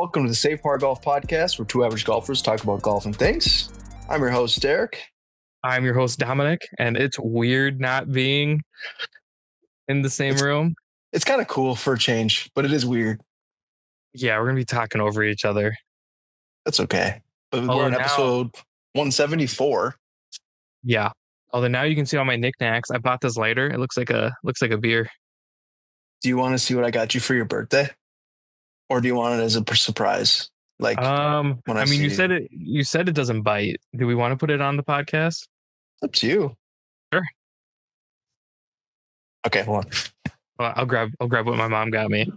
Welcome to the Safe Par Golf Podcast, where two average golfers talk about golf and things. I'm your host, Derek. I'm your host, Dominic, and it's weird not being in the same room. It's kind of cool for a change, but it is weird. Yeah, we're going to be talking over each other. That's okay. But we're on episode 174. Yeah. Although now you can see all my knickknacks. I bought this lighter. It looks like a beer. Do you want to see what I got you for your birthday? Or do you want it as a surprise? Like, you said it doesn't bite. Do we want to put it on the podcast? It's up to you. Sure. Okay, hold on. Well, I'll grab what my mom got me.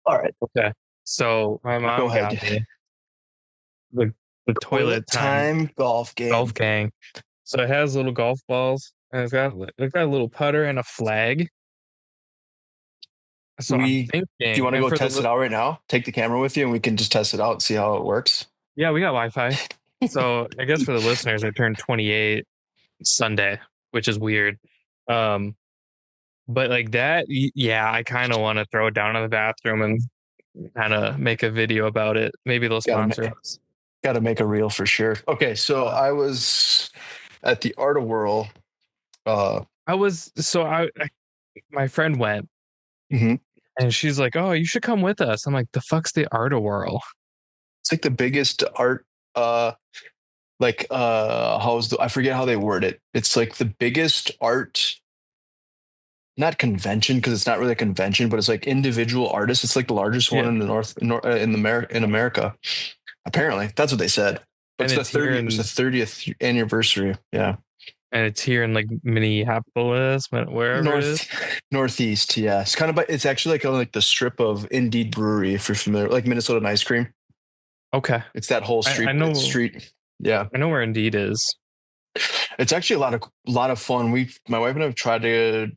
All right. Okay. So my mom got me the toilet time golf game. Golf gang. So it has little golf balls, and it's got a little putter and a flag. So do you want to go test it out right now? Take the camera with you, and we can just test it out and see how it works. Yeah, we got Wi-Fi. So I guess for the listeners, I turned 28 Sunday, which is weird. But like that, yeah, I kind of want to throw it down in the bathroom and kind of make a video about it. Maybe they'll sponsor us. Got to make a reel for sure. Okay, so I was at the Art of Whirl. My friend went, and she's like, "Oh, you should come with us." I'm like, "The fuck's the Art of Whirl?" It's like the biggest art. I forget how they word it. It's like the biggest art. Not convention, because it's not really a convention, but it's like individual artists. It's like the largest one in the in America. Apparently, that's what they said. But it was the 30th anniversary. Yeah, and it's here in like Minneapolis, wherever it is. Northeast. Yeah, it's kind of. It's actually like the strip of Indeed Brewery, if you're familiar, like Minnesota Ice Cream. Okay, it's that whole street. I know. Street. Yeah, I know where Indeed is. It's actually a lot of fun. My wife and I have tried to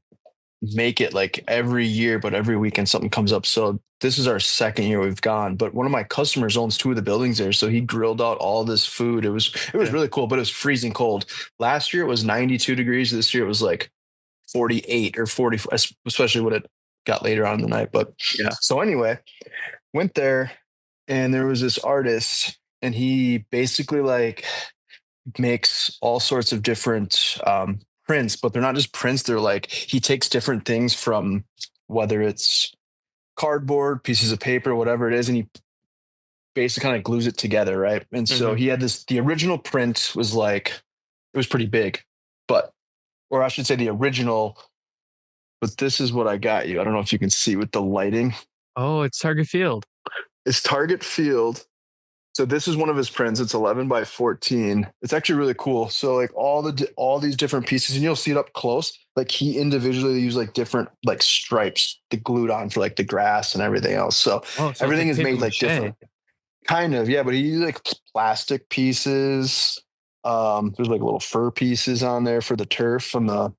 make it like every year, but every weekend something comes up. So this is our second year we've gone, but one of my customers owns two of the buildings there. So he grilled out all this food. It was really cool, but it was freezing cold. Last year it was 92 degrees. This year it was like 48 or 40, especially when it got later on in the night. But yeah. So anyway, went there and there was this artist and he basically like makes all sorts of different, prints, but they're not just prints. They're like, he takes different things from whether it's cardboard, pieces of paper, whatever it is, and he basically kind of glues it together. Right. And so he had the original print was like, it was pretty big, or I should say the original, but this is what I got you. I don't know if you can see with the lighting. Oh, it's Target Field. It's Target Field. So this is one of his prints. It's 11 by 14. It's actually really cool. So like all these different pieces, and you'll see it up close. Like he individually used like different like stripes to glued on for like the grass and everything else. So everything is made like different. Kind of, yeah. But he used like plastic pieces. There's like little fur pieces on there for the turf from the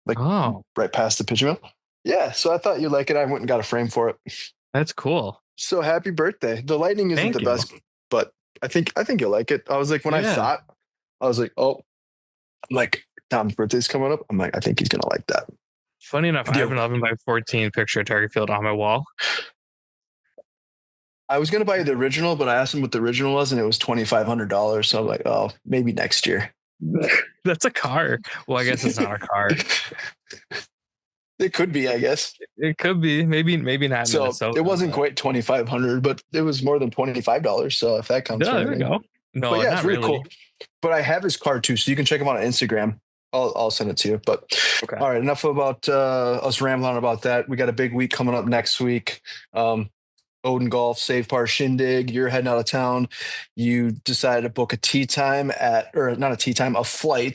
right past the pitching mill. Yeah. So I thought you'd like it. I went and got a frame for it. That's cool. So happy birthday. The lighting isn't the best, but I think you'll like it. I was like, I was like, oh, like Tom's birthday's coming up. I'm like, I think he's going to like that. Funny enough, I have an 11 by 14 picture of Target Field on my wall. I was going to buy the original, but I asked him what the original was and it was $2,500. So I'm like, oh, maybe next year. That's a car. Well, I guess it's not a car. It could be, I guess. It could be. Maybe not. So it wasn't quite $2,500, but it was more than $25. So if that comes, there we go. No, but yeah, it's really cool. But I have his card too, so you can check him out on Instagram. I'll send it to you. But okay. All right, enough about us rambling about that. We got a big week coming up next week. Odin Golf, Save Par Shindig. You're heading out of town. You decided to book a flight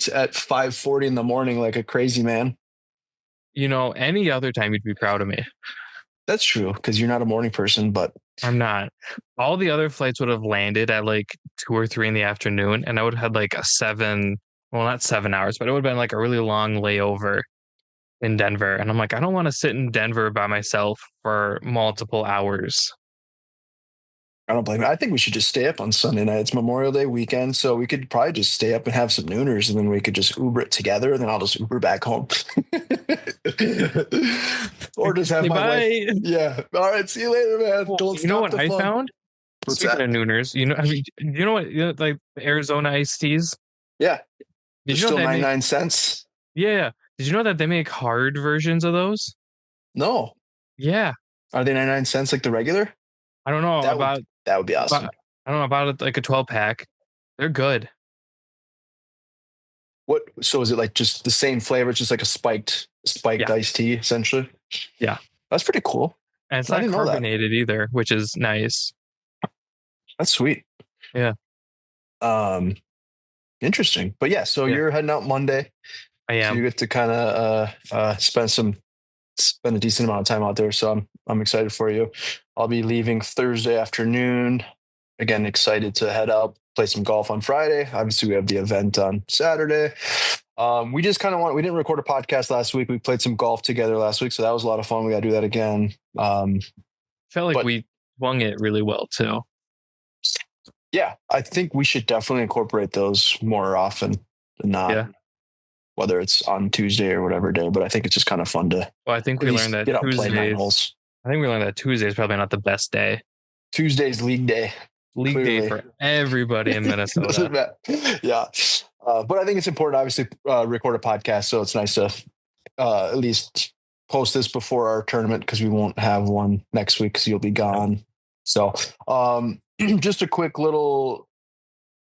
at 5:40 in the morning, like a crazy man. You know, any other time you'd be proud of me. That's true, because you're not a morning person, but I'm not. All the other flights would have landed at like 2 or 3 in the afternoon, and I would have had like not 7 hours, but it would have been like a really long layover in Denver. And I'm like, I don't want to sit in Denver by myself for multiple hours. I don't blame you. I think we should just stay up on Sunday night. It's Memorial Day weekend, so we could probably just stay up and have some nooners, and then we could just Uber it together, and then I'll just Uber back home. Or just have Say my wife. bye. Yeah. All right. See you later, man. Well, Don't you know stop what the I fun. found? What's Speaking that? of nooners, I mean, you know what, like the Arizona iced teas? Yeah. They're Did you know still they make? 99 cents. Yeah. Did you know that they make hard versions of those? No. Yeah. Are they 99 cents like the regular? I don't know That would be awesome. I don't know about it, like a 12 pack. They're good. What so is it like just the same flavor? It's just like a spiked Yeah. iced tea, essentially. Yeah. That's pretty cool. And it's I not didn't know that. carbonated either, which is nice. That's sweet. Yeah. Um, interesting. But yeah, so Yeah. you're heading out Monday. I So you am. get to kind of spend a decent amount of time out there. So I'm excited for you. I'll be leaving Thursday afternoon. Again, excited to head out, play some golf on Friday. Obviously, we have the event on Saturday. We just kind of we didn't record a podcast last week. We played some golf together last week, so that was a lot of fun. We got to do that again. Felt like But we swung it really well too. yeah, I think we should definitely incorporate those more often than not. Yeah. Whether it's on Tuesday or whatever day, but I think it's just kind of fun to Well, I think at we least learned that get out and play 9 Tuesdays. holes. I think we learned that Tuesday is probably not the best day. Tuesday's league day. League Clearly. day for everybody in Minnesota. Yeah. But I think it's important, obviously, record a podcast. So it's nice to at least post this before our tournament because we won't have one next week because you'll be gone. So just a quick little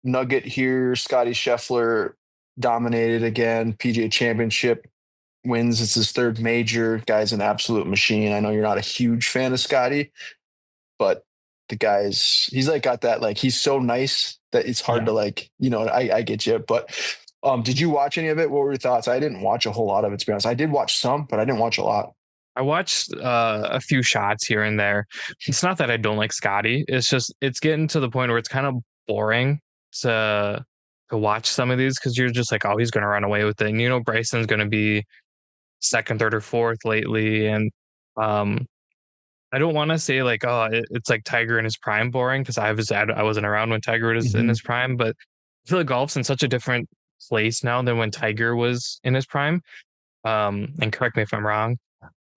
nugget here. Scottie Scheffler dominated again. PGA Championship wins. It's his third major. Guy's an absolute machine. I know you're not a huge fan of Scottie, but the he's like got that, like, he's so nice that it's hard to like, I get you. But did you watch any of it? What were your thoughts? I didn't watch a whole lot of it, to be honest. I did watch some, but I didn't watch a lot. I watched a few shots here and there. It's not that I don't like Scottie. It's just it's getting to the point where it's kind of boring to watch some of these because you're just like, oh, he's going to run away with it. And Bryson's going to be second, third, or fourth lately, and I don't want to say like, oh, it's like Tiger in his prime boring because I wasn't around when Tiger was in his prime, but I feel like golf's in such a different place now than when Tiger was in his prime. And correct me if I'm wrong,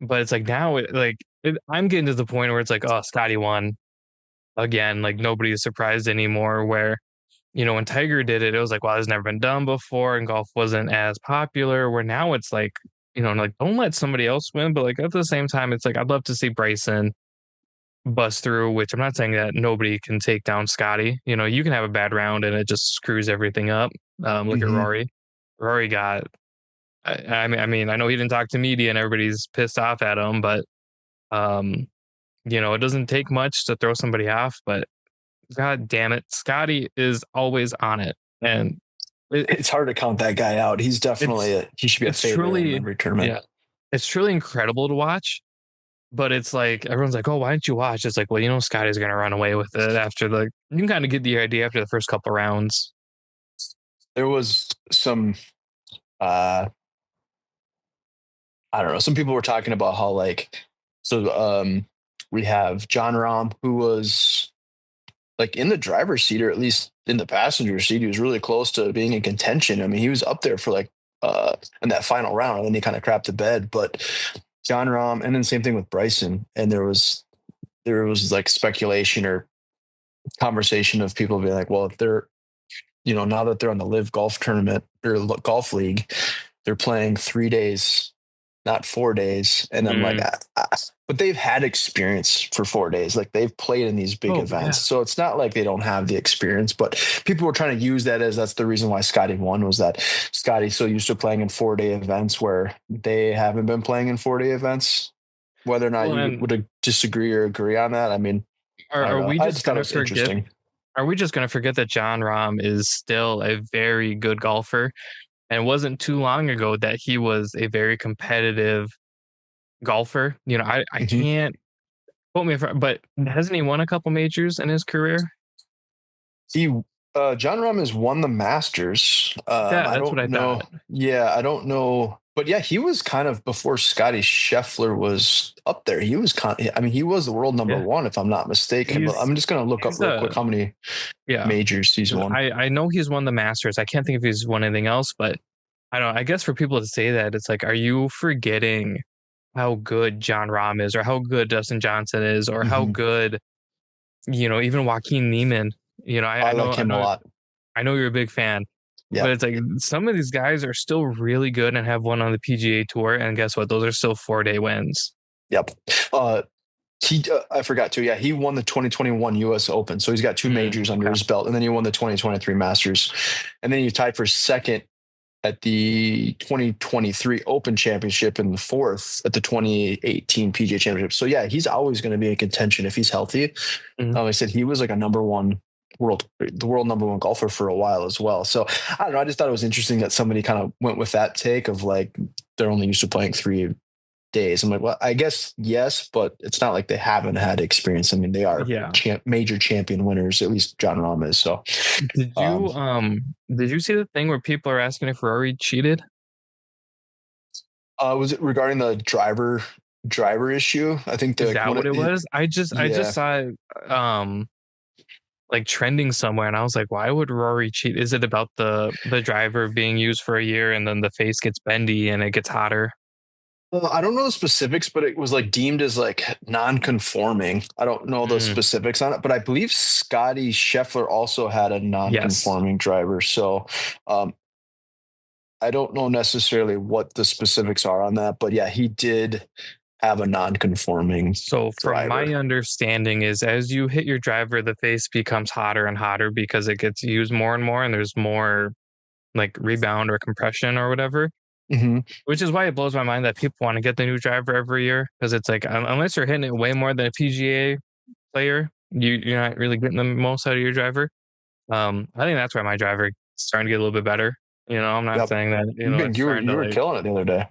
but it's like now, I'm getting to the point where it's like, oh, Scottie won again. Like nobody is surprised anymore. Where when Tiger did it, it was like, wow, this has never been done before, and golf wasn't as popular. Where now it's like, like don't let somebody else win, but like at the same time, it's like I'd love to see Bryson bust through. Which I'm not saying that nobody can take down Scottie. You can have a bad round and it just screws everything up. Look at Rory. Rory got. I mean, I know he didn't talk to media and everybody's pissed off at him, but it doesn't take much to throw somebody off. But God damn it, Scottie is always on it, and it's hard to count that guy out. He's definitely he should be a favorite in every tournament. Yeah, it's truly incredible to watch. But it's like everyone's like, "Oh, why didn't you watch?" It's like, well, Scotty's going to run away with it after you can kind of get the idea after the first couple of rounds. There was some, I don't know. Some people were talking about how we have John Rahm, who was like in the driver's seat, or at least in the passenger seat. He was really close to being in contention. I mean, he was up there for in that final round, and then he kind of crapped the bed. But John Rahm, and then same thing with Bryson. And there was like speculation or conversation of people being like, well, if they're, now that they're on the Live Golf Tournament or Golf League, they're playing 3 days, not 4 days. And I'm like, but they've had experience for 4 days. Like they've played in these big events. Yeah. So it's not like they don't have the experience, but people were trying to use that as that's the reason why Scottie won, was that Scottie's so used to playing in 4-day events where they haven't been playing in 4-day events. Whether or not you would disagree or agree on that. I mean, are we just going to forget? Are we just going to forget that John Rahm is still a very good golfer? And it wasn't too long ago that he was a very competitive golfer. I can't quote me, but hasn't he won a couple majors in his career? John Rahm has won the Masters. That's what I thought. Yeah, I don't know But yeah, he was kind of before Scotty Scheffler was up there. He was I mean, he was the world number Yeah, one, if I'm not mistaken. But he's I'm just gonna look up he's real quick a how many yeah. majors he's won. I know he's won the Masters. I can't think if he's won anything else, but I don't know. I guess for people to say that, it's like, are you forgetting how good John Rahm is, or how good Dustin Johnson is, or how Hmm. good, even Joaquin Neiman. I like him a lot. I know you're a big fan, but Yep. it's like some of these guys are still really good and have won on the PGA Tour, and guess what? Those are still 4-day wins. Yep. I forgot to. Yeah, he won the 2021 U.S. Open, so he's got two majors under Okay. his belt, and then he won the 2023 Masters, and then he tied for second at the 2023 Open Championship and the fourth at the 2018 PGA Championship. So yeah, he's always going to be in contention if he's healthy. Mhm. Like I said, he was like the world number one golfer for a while as well. So I don't know. I just thought it was interesting that somebody kind of went with that take of like they're only used to playing 3 days. I'm like, well, I guess yes, but it's not like they haven't had experience. I mean, they are Yeah. major champion winners. At least John Rahm is. So, Did um, you did you see the thing where people are asking if Rory cheated? was it regarding the driver issue? I think Is the that one, what it was? I just yeah. saw it like trending somewhere, and I was like, why would Rory cheat? Is it about the driver being used for a year and then the face gets bendy and it gets hotter? Well, I don't know the specifics, but it was like deemed as like non-conforming. I don't know the Mm, specifics on it, but I believe Scottie Scheffler also had a yes. non-conforming driver. So um, I don't know necessarily what the specifics are on that, but yeah, he did have a non-conforming So from my driver. understanding is as you hit your driver, the face becomes hotter and hotter because it gets used more and more and there's more like rebound or compression or whatever. Hmm. Which is why it blows my mind that people want to get the new driver every year because it's like unless you're hitting it way more than a PGA player, you're not really getting the most out of your driver. I think that's why my driver is starting to get a little bit better. I'm not Yep. saying that it's starting You to were like. killing it the other day.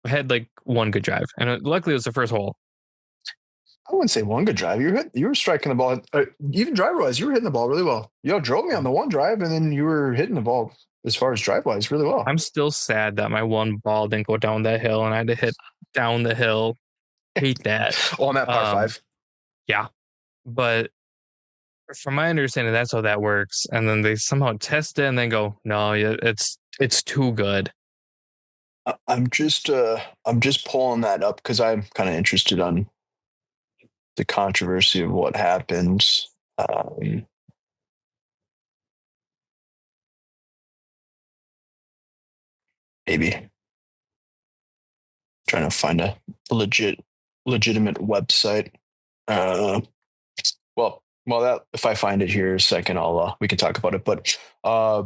I had like one good drive, and luckily it was the first hole. I wouldn't say one good drive. You were striking the ball, even driver wise. You were hitting the ball really well. You drove me on the one drive, and then you were hitting the ball as far as drive wise really well. I'm still sad that my one ball didn't go down that hill, and I had to hit down the hill. Hate that. Oh, on that par Um, five. yeah, but from my understanding, that's how that works. And then they somehow test it and then go, no, yeah, it's too good. I'm just pulling that up because I'm kind of interested on the controversy of what happened. Um, maybe trying to find a legitimate website. Uh, well, that if I find it here in a second, I'll we can talk about it. But I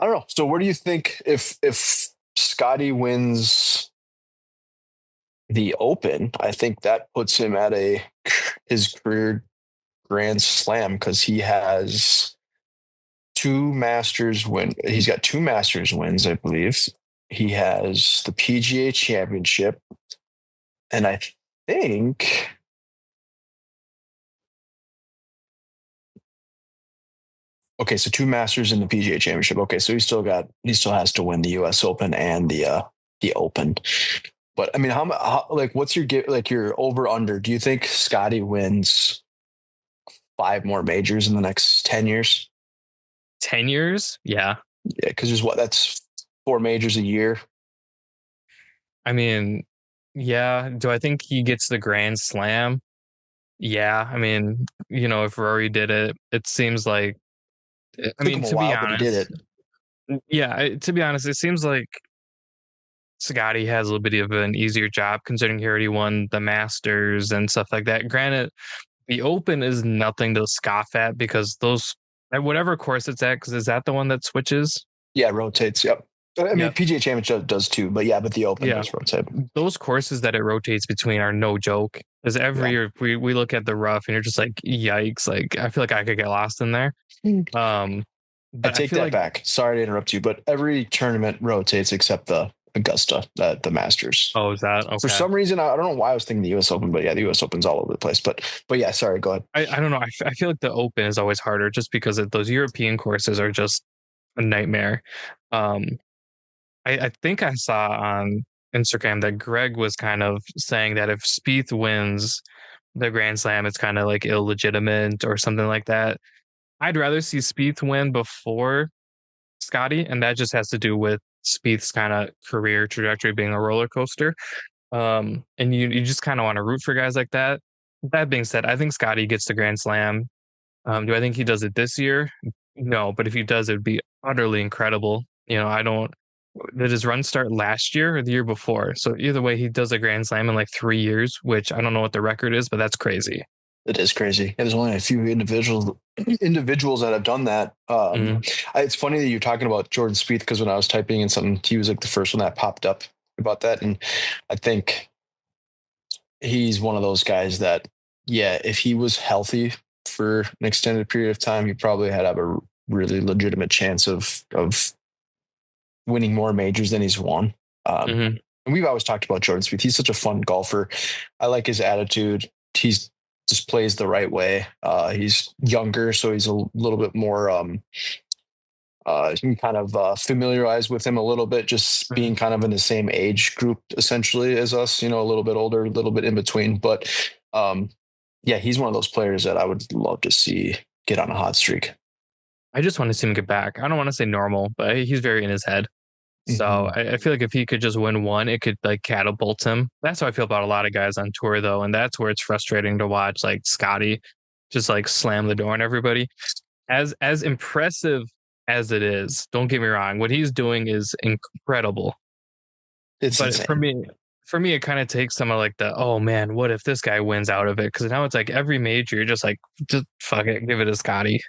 don't know. So, where do you think if Scotty wins the Open? I think that puts him at his career Grand Slam because he has two Masters win. He's got two Masters wins, I believe. He has the PGA Championship, and I think okay, so two Masters in the PGA Championship. Okay, so he still has to win the U.S. Open and the Open. But I mean, how like what's your like your over under? Do you think Scotty wins five more majors in the next 10 years? 10 years? Yeah. Yeah, because there's that's four majors a year. I mean, yeah. Do I think he gets the Grand Slam? Yeah. I mean, if Rory did it, it seems like, I Took mean, him a to be while, but he did honest, it. yeah, to be honest, it seems like Scotty has a little bit of an easier job considering he already won the Masters and stuff like that. Granted, the Open is nothing to scoff at because those, at whatever course it's at, because is that the one that switches? Yeah, rotates. Yep. I mean, Yep. PGA Championship does too, but yeah, but the Open Yeah. does rotate. Those courses that it rotates between are no joke. Because every Yeah. year we look at the rough and you're just like, yikes. Like, I feel like I could get lost in there. Um, I but I take feel that like, back. Sorry to interrupt you, but every tournament rotates except the Augusta, the Masters. oh, is that For okay? some reason, I don't know why I was thinking the U.S. Open, but yeah, the U.S. Open's all over the place. But yeah, sorry, go ahead. I don't know. I feel like the Open is always harder just because those European courses are just a nightmare. Um, I think I saw on Instagram that Greg was kind of saying that if Spieth wins the Grand Slam, it's kind of like illegitimate or something like that. I'd rather see Spieth win before Scottie, and that just has to do with Spieth's kind of career trajectory being a roller coaster. And you just kind of want to root for guys like that. That being said, I think Scottie gets the Grand Slam. Do I think he does it this year? No, but if he does, it would be utterly incredible. I don't. Did his run start last year or the year before? So either way, he does a Grand Slam in like 3 years, which I don't know what the record is, but that's crazy. It is crazy. Yeah, there's only a few individuals that have done that. It's funny that you're talking about Jordan Spieth because when I was typing in something, he was like the first one that popped up about that, and I think he's one of those guys that, yeah, if he was healthy for an extended period of time, he probably had a really legitimate chance of winning more majors than he's won. And we've always talked about Jordan Spieth. He's such a fun golfer. I like his attitude. He's just plays the right way. He's younger, so he's a little bit more you can kind of familiarize with him a little bit, just being kind of in the same age group essentially as us, a little bit older, a little bit in between. But yeah, he's one of those players that I would love to see get on a hot streak. I just want to see him get back. I don't want to say normal, but he's very in his head. So I feel like if he could just win one, it could like catapult him. That's how I feel about a lot of guys on tour, though, and that's where it's frustrating to watch like Scottie just like slam the door on everybody. As impressive as it is, don't get me wrong, what he's doing is incredible. It's But insane. for me, it kind of takes some of like the oh man, what if this guy wins out of it? Because now it's like every major, you're just like just fuck it, give it to Scottie.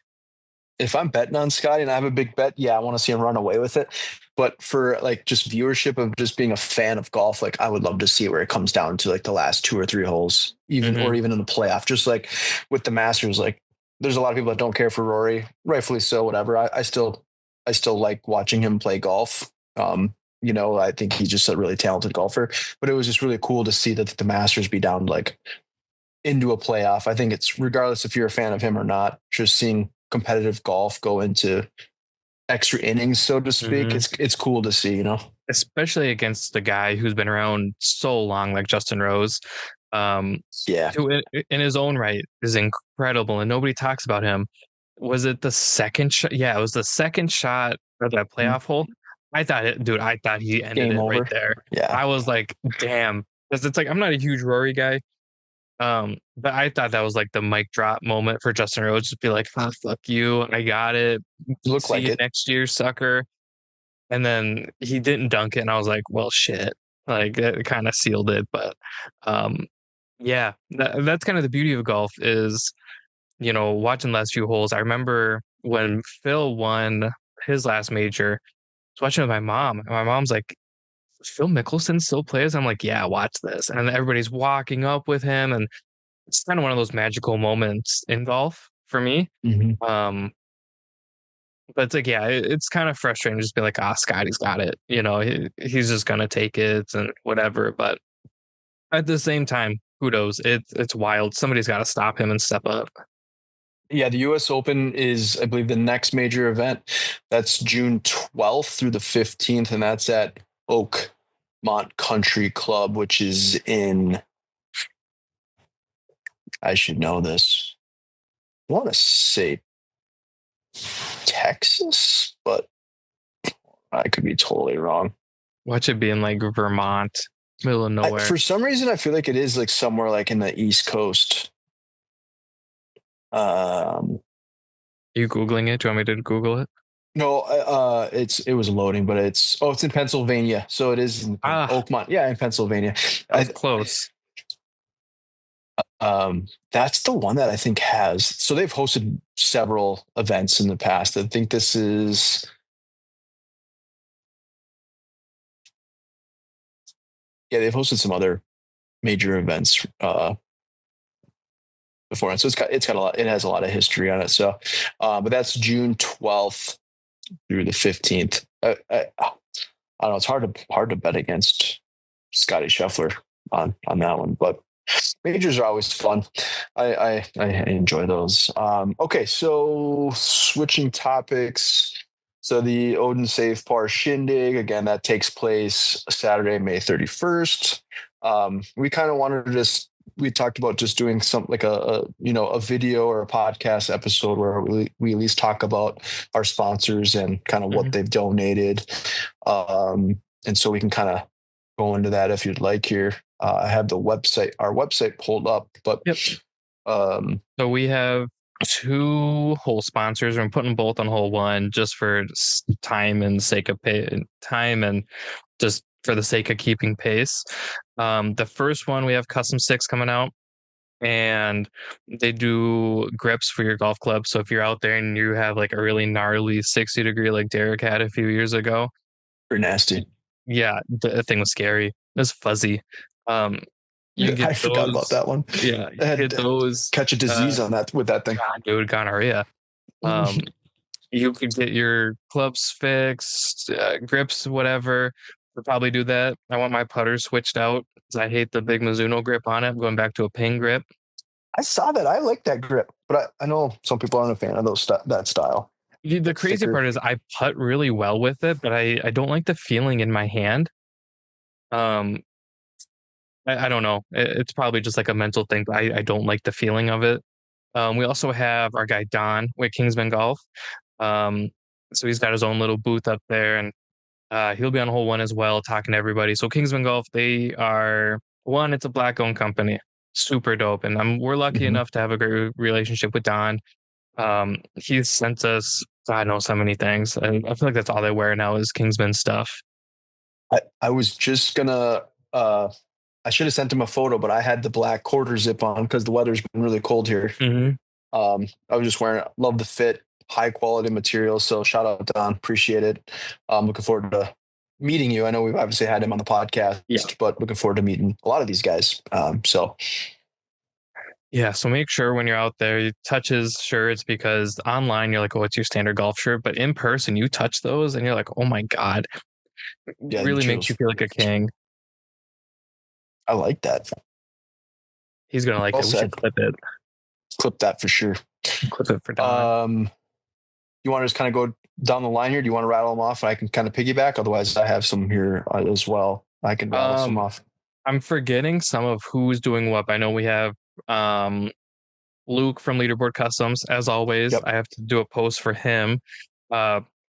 If I'm betting on Scotty and I have a big bet, yeah, I want to see him run away with it. But for like just viewership of just being a fan of golf, like I would love to see where it comes down to like the last 2 or 3 holes, or even in the playoff. Just like with the Masters, like there's a lot of people that don't care for Rory, rightfully so, whatever. I still like watching him play golf. I think he's just a really talented golfer. But it was just really cool to see that the Masters be down like into a playoff. I think it's regardless if you're a fan of him or not, just seeing competitive golf go into extra innings, so to speak. It's cool to see. Especially against the guy who's been around so long, like Justin Rose. Yeah. Who in his own right is incredible, and nobody talks about him. Was it the second shot? Yeah, it was the second shot of that playoff hole. I thought he ended Game it right over. there. Yeah. I was like, damn, because it's like I'm not a huge Rory guy. But I thought that was like the mic drop moment for Justin Rose. Just be like, oh, fuck you, I got it. Look See like you it. next year, sucker. And then he didn't dunk it, and I was like, well, shit. Like it kind of sealed it. But yeah, that's kind of the beauty of golf is, watching the last few holes. I remember when Phil won his last major, I was watching with my mom, and my mom's like, Phil Mickelson still plays? I'm like, yeah, watch this. And everybody's walking up with him, and it's kind of one of those magical moments in golf for me. Um, but it's like, yeah, it's kind of frustrating to just be like, Scotty's got it. He's just gonna take it and whatever. But at the same time, kudos. It's wild. Somebody's got to stop him and step up. Yeah, the US Open is, I believe, the next major event. That's June 12th through the 15th, and that's at Oakmont Country Club, which is in, I should know this. I want to say Texas, but I could be totally wrong. Watch it be in like Vermont, middle of nowhere. For some reason, I feel like it is like somewhere like in the East Coast. Are you Googling it? Do you want me to Google it? No, it was loading, but it's in Pennsylvania, so it is in Oakmont. Yeah, in Pennsylvania. That was close. That's the one that I think has. So they've hosted several events in the past. I think this is. Yeah, they've hosted some other major events before, and so it's got a lot. It has a lot of history on it. So, but that's June 12th through the 15th. I don't know. It's hard to bet against Scottie Scheffler on that one, but majors are always fun. I enjoy those. Okay, so switching topics. So the Odin Safe Par Shindig, again, that takes place Saturday, May 31st. We kind of wanted to we talked about just doing something like a video or a podcast episode where we at least talk about our sponsors and kind of what they've donated. And so we can kind of go into that if you'd like here. I have our website pulled up, but yep. So we have 2 hole sponsors. I'm putting both on hole 1 just for time and sake of time and just for the sake of keeping pace. The first one, we have Custom 6 coming out, and they do grips for your golf club. So if you're out there and you have like a really gnarly 60 degree like Derek had a few years ago, pretty nasty. Yeah, the thing was scary. It was fuzzy. You can get I forgot about that one. Yeah, you can get those. Catch a disease on that with that thing. God, dude, gonorrhea. You could get your clubs fixed, grips, whatever. We'll probably do that. I want my putter switched out because I hate the big Mizuno grip on it. I'm going back to a ping grip. I saw that. I like that grip, but I know some people aren't a fan of that style. The crazy part is I putt really well with it, but I don't like the feeling in my hand. I don't know. It's probably just like a mental thing, but I don't like the feeling of it. We also have our guy Don with Kingsman Golf. So he's got his own little booth up there, and he'll be on hole 1 as well, talking to everybody. So Kingsman Golf, they are it's a black-owned company, super dope, and we're lucky enough to have a great relationship with Don. He sent us, I know, so many things, and I feel like that's all they wear now is Kingsman stuff. I was just gonna. I should have sent him a photo, but I had the black quarter zip on because the weather's been really cold here. I was just wearing it. Love the fit, high quality material. So shout out Don, appreciate it. Looking forward to meeting you. I know we've obviously had him on the podcast, but looking forward to meeting a lot of these guys. So make sure when you're out there, you touch his shirts, because online you're like, oh, it's your standard golf shirt, but in person you touch those and you're like, oh my God, it really makes you feel like a king. I like that. He's gonna like it. We should clip it. Clip that for sure. Clip it for Don. You want to just kind of go down the line here? Do you want to rattle them off? And I can kind of piggyback. Otherwise, I have some here as well. I can rattle some off. I'm forgetting some of who's doing what. I know we have Luke from Leaderboard Customs, as always. Yep. I have to do a post for him.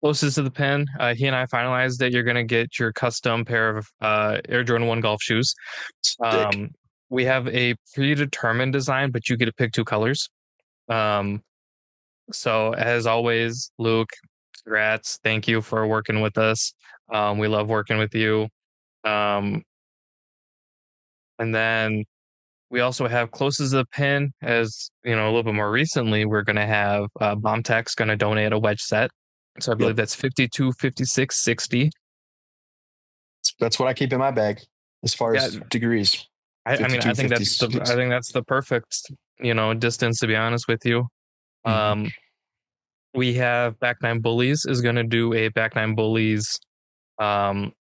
Closest to the pin, he and I finalized that you're going to get your custom pair of Air Jordan 1 golf shoes. We have a predetermined design, but you get to pick 2 colors. So as always, Luke, congrats. Thank you for working with us. We love working with you. And then we also have closest to the pin, as you know, a little bit more recently, we're going to have Bombtech's going to donate a wedge set. So I believe that's 52, 56, 60. That's what I keep in my bag as far as degrees. I think that's the perfect, distance, to be honest with you. We have Back Nine Bullies is going to do a Back Nine Bullies like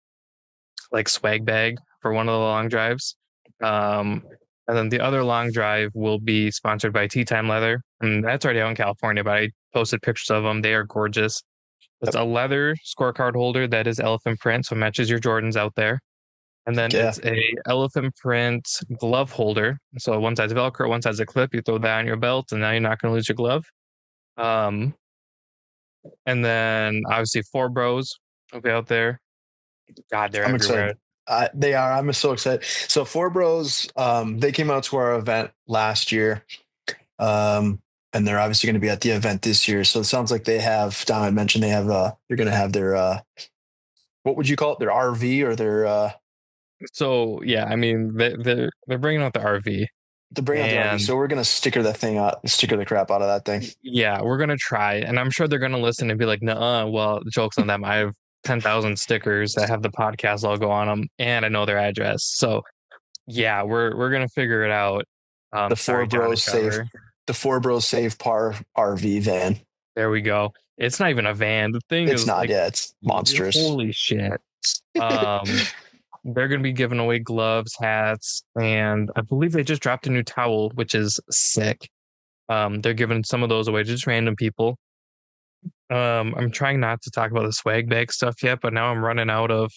swag bag for one of the long drives. And then the other long drive will be sponsored by Tea Time Leather. And that's already out in California, but I posted pictures of them. They are gorgeous. It's a leather scorecard holder that is elephant print, so it matches your Jordans out there. And then it's a elephant print glove holder. So one side's Velcro, one side's a clip. You throw that on your belt, and now you're not going to lose your glove. And then obviously 4 Bros will be out there. God, they're everywhere. Excited. They are. I'm so excited. So 4 Bros, they came out to our event last year. And they're obviously going to be at the event this year. So it sounds like they have, Don had mentioned they have, they're going to have their, what would you call it? Their RV or their, So, yeah, I mean, they're bringing out the RV. They're bringing out the RV. So we're going to sticker the crap out of that thing. Yeah, we're going to try. And I'm sure they're going to listen and be like, nah, well, joke's on them. I have 10,000 stickers that have the podcast logo on them, and I know their address. So, yeah, we're going to figure it out. The 4 Bros safe. The 4 Bros Save Par RV van. There we go. It's not even a van. The thing is not. It's monstrous. Holy shit. They're going to be giving away gloves, hats, and I believe they just dropped a new towel, which is sick. They're giving some of those away to just random people. I'm trying not to talk about the swag bag stuff yet, but now I'm running out of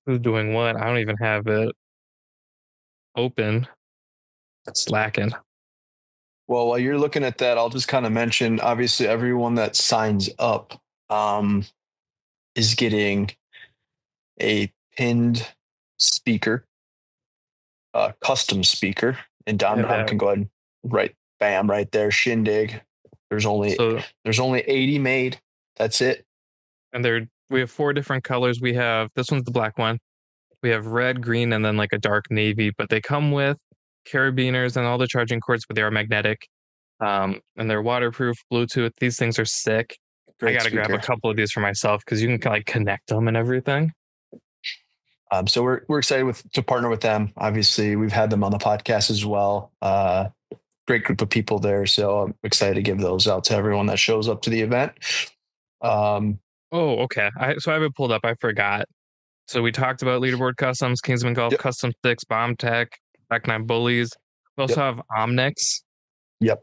who's doing what. I don't even have it open. It's slacking. Well, while you're looking at that, I'll just kind of mention obviously everyone that signs up um, is getting a pinned speaker, a custom speaker, and I Dom have Dom that. can go ahead and bam, right there, Shindig. There's only So, there's only 80 made. That's it. and we have four different colors. We have this one's the black one. We have red, green, and then like a dark navy. But they come with carabiners and all the charging cords, but they are magnetic. And they're waterproof, Bluetooth. These things are sick. I Great got to grab a speaker. couple of these for myself because you can like connect them and everything. So we're excited to partner with them. Obviously, we've had them on the podcast as well. Great group of people there, so I'm excited to give those out to everyone that shows up to the event. Um, Oh, okay. So I have it pulled up. I forgot. So we talked about leaderboard customs, Kingsman Golf yep, Custom Sticks, Bomb Tech, Back Nine Bullies. We also yep, have Omnix. yep.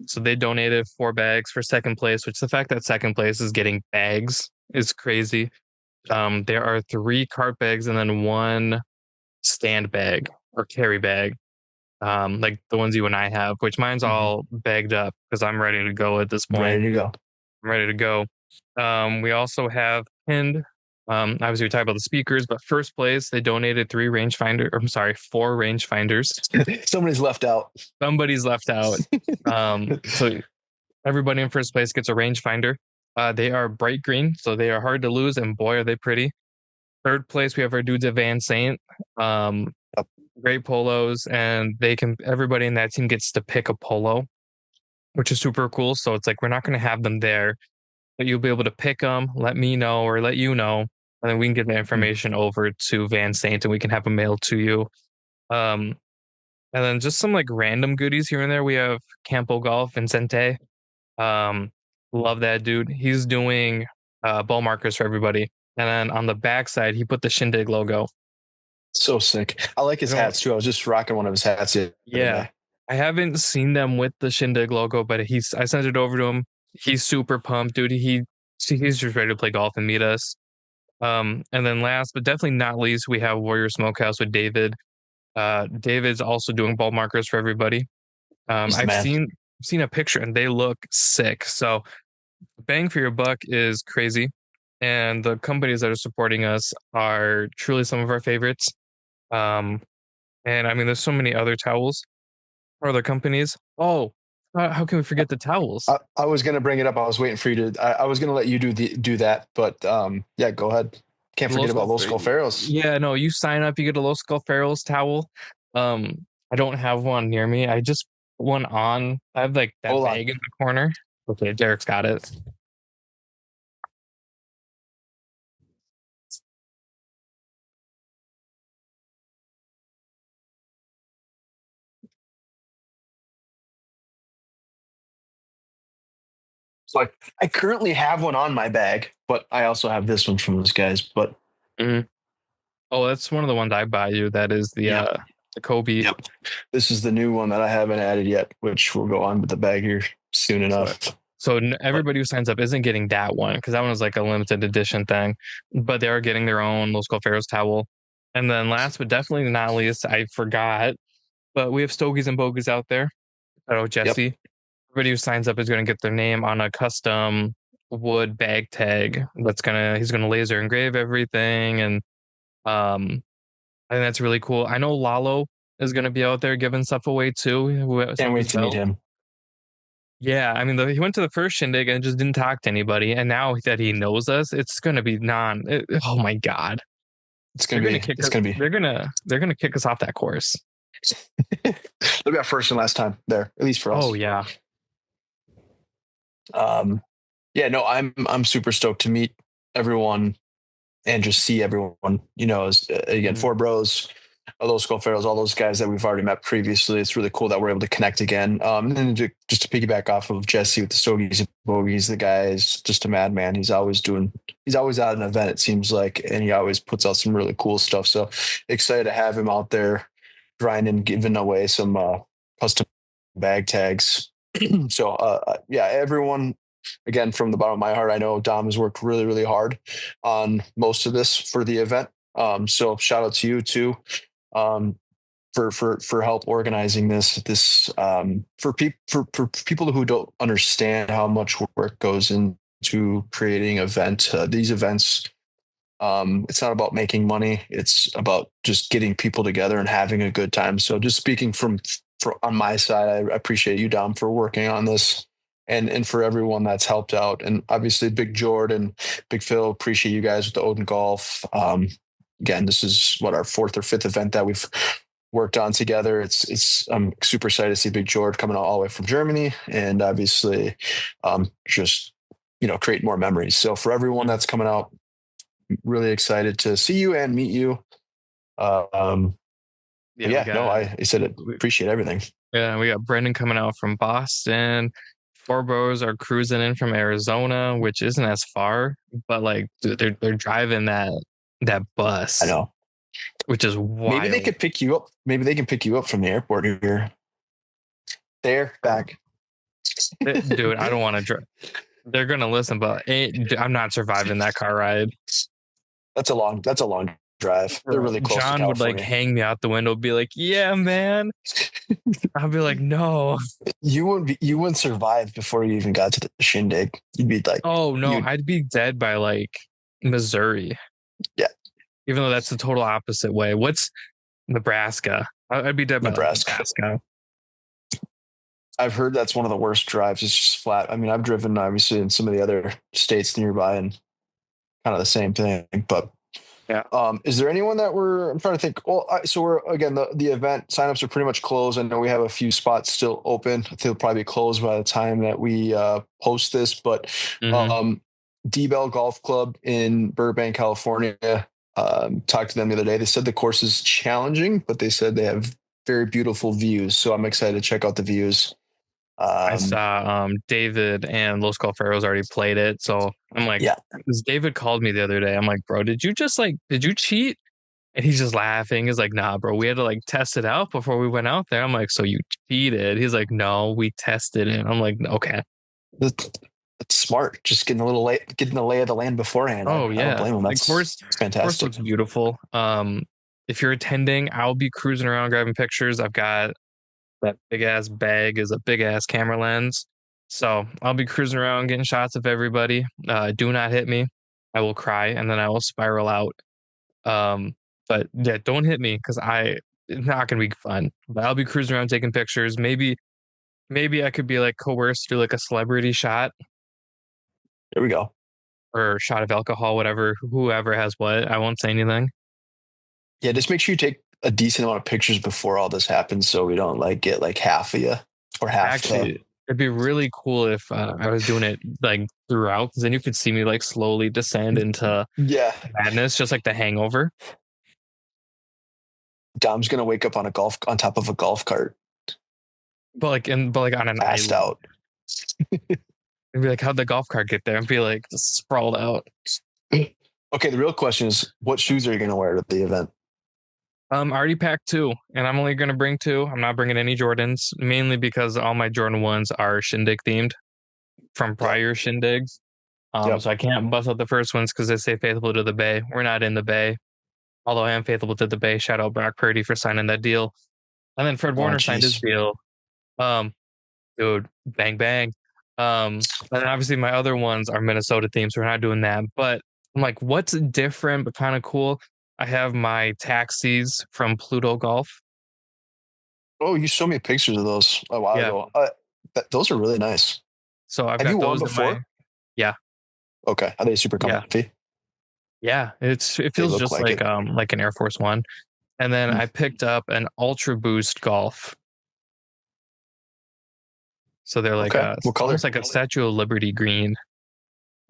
So they donated 4 bags for second place, which the fact that second place is getting bags is crazy. There are 3 cart bags and then 1 stand bag or carry bag, like the ones you and I have, which mine's Mm-hmm. all bagged up because I'm ready to go at this point. Ready to go. I'm ready to go. We also have pinned. Obviously, we talked about the speakers, but first place they donated 3 rangefinder. I'm sorry, 4 rangefinders. Somebody's left out. Somebody's left out. So everybody in first place gets a rangefinder. They are bright green, so they are hard to lose, and boy, are they pretty. Third place, we have our dudes at Van Saint. Um, Yep. Great polos, and everybody in that team gets to pick a polo, which is super cool. So it's like we're not going to have them there, but you'll be able to pick them, let me know or let you know, and then we can get the information over to Van Saint and we can have them mailed to you. Um, and then just some like random goodies here and there. We have Campo Golf Vincente. Um, Love that dude. He's doing ball markers for everybody. And then on the backside, he put the Shindig logo. So sick. I like I his don't, hats too. I was just rocking one of his hats the other yeah, day. I haven't seen them with the Shindig logo, but I sent it over to him. He's super pumped, dude. He's just ready to play golf and meet us. And then last but definitely not least, we have Warrior Smokehouse with David. David's also doing ball markers for everybody. He's the I've man. seen a picture and they look sick. So bang for your buck is crazy. And the companies that are supporting us are truly some of our favorites. Um, and I mean, there's so many other towels or other companies. Oh, how can we forget the towels? I was going to bring it up. I was waiting for you to. I was going to let you do that, but yeah, go ahead. Can't The forget Los about Los Skull, Pharaohs. yeah, no, you sign up, you get a Los Skull Pharaohs towel. I don't have one near me. I just put one on. I have like that Hold on. bag in the corner. Okay, Derek's got it. So I currently have one on my bag, but I also have this one from those guys. But Mhm. Oh, that's one of the ones I buy you. That is yep, the Kobe. yep. This is the new one that I haven't added yet, which will go on with the bag here soon So, enough. But everybody who signs up isn't getting that one because that one is like a limited edition thing, but they are getting their own Los Pharaohs towel. And then last but definitely not least, I forgot, but we have Stogies and Bogies out there. Oh, yep, Jesse. Everybody who signs up is going to get their name on a custom wood bag tag. He's gonna laser engrave everything, and I think that's really cool. I know Lalo is going to be out there giving stuff away too. Some can't of wait his to meet belt. him. Yeah, I mean, he went to the first shindig and just didn't talk to anity, and now that he knows us, it's going to be oh my god, It's they're gonna going to be. kick It's us. gonna be. They're going to kick us off that course. It'll be our first and last time there, at least for Oh us. yeah. Um, yeah, no, I'm super stoked to meet everyone and just see everyone. You know, as, again, Mhm. Four Bros, all those Skull Pharaohs, all those guys that we've already met previously. It's really cool that we're able to connect again. And then just to piggyback off of Jesse with the Stogies and Bogies, the guy is just a madman. He's always at an event, it seems like, and he always puts out some really cool stuff. So excited to have him out there grinding, giving away some custom bag tags. So yeah, everyone again, from the bottom of my heart, I know Dom has worked really, really hard on most of this for the event. So shout out to you too. Um, for help organizing this for people who don't understand how much work goes into creating these events. It's not about making money, it's about just getting people together and having a good time. So just speaking on my side, I appreciate you, Dom, for working on this, and for everyone that's helped out, and obviously Big Jordan, Big Phil, appreciate you guys with the Odin Golf. Again, this is what, our fourth or fifth event that we've worked on together. I'm super excited to see Big George coming all the way from Germany, and obviously just create more memories. So for everyone that's coming out, really excited to see you and meet you. I said it. Appreciate everything. Yeah, we got Brendan coming out from Boston. Four Bros are cruising in from Arizona, which isn't as far, but like they're driving that bus. I know, which is wild. Maybe they could pick you up. Maybe they can pick you up from the airport here. There, back. Dude, I don't want to drive. They're gonna listen, but I'm not surviving that car ride. That's a long drive. They're really close John to would like hang me out the window, be like, "Yeah, man." I'll be like, "No." You wouldn't survive before you even got to the Shindig. You'd be like, "Oh no, I'd be dead by like Missouri." Yeah. Even though that's the total opposite way. What's Nebraska? I'd be dead by Nebraska. I've heard that's one of the worst drives. It's just flat. I mean, I've driven obviously in some of the other states nearby and kind of the same thing. But yeah. Is there anyone that I'm trying to think? Well, so we're, again, the event signups are pretty much closed. I know we have a few spots still open. I think they'll probably be closed by the time that we post this. But D-Bell Golf Club in Burbank, California, talked to them the other day. They said the course is challenging, but they said they have very beautiful views. So I'm excited to check out the views. I saw David and Los Golferos already played it. So I'm like, because David called me the other day. I'm like, bro, did you cheat? And he's just laughing. He's like, nah, bro, we had to like test it out before we went out there. I'm like, so you cheated? He's like, no, we tested it. I'm like, okay. That's smart. Just getting the lay of the land beforehand. Oh, yeah. I don't blame him. That's fantastic. Course looks beautiful. If you're attending, I'll be cruising around grabbing pictures. I've got that big ass bag is a big ass camera lens. So I'll be cruising around getting shots of everybody. Do not hit me. I will cry and then I will spiral out. But yeah, don't hit me because it's not gonna be fun. But I'll be cruising around taking pictures. Maybe I could be like coerced to do like a celebrity shot. There we go. Or shot of alcohol, whatever, whoever has what. I won't say anything. Yeah, just make sure you take a decent amount of pictures before all this happens so we don't like get like half of you or half. Actually, it'd be really cool if I was doing it like throughout, because then you could see me like slowly descend into madness, just like The Hangover. Dom's gonna wake up on top of a golf cart, but like on an passed island. And be like, how'd the golf cart get there? And be like, just sprawled out. Okay, the real question is, what shoes are you gonna wear to the event? I already packed 2, and I'm only gonna bring 2. I'm not bringing any Jordans, mainly because all my Jordan 1s are Shindig themed from prior Shindigs. So I can't bust out the first ones because they say faithful to the Bay. We're not in the Bay, although I am faithful to the Bay. Shout out Brock Purdy for signing that deal, and then Fred Warner signed his deal. Dude, bang bang. And then obviously my other ones are Minnesota themed, so we're not doing that. But I'm like, what's different but kind of cool? I have my taxis from Pluto Golf. Oh, you showed me pictures of those a while ago. Those are really nice. So I've got those before. Yeah. Okay. Are they super comfy? Yeah. It feels just like an Air Force One. And then I picked up an Ultra Boost Golf. So they're like what color? Almost like a Statue of Liberty green.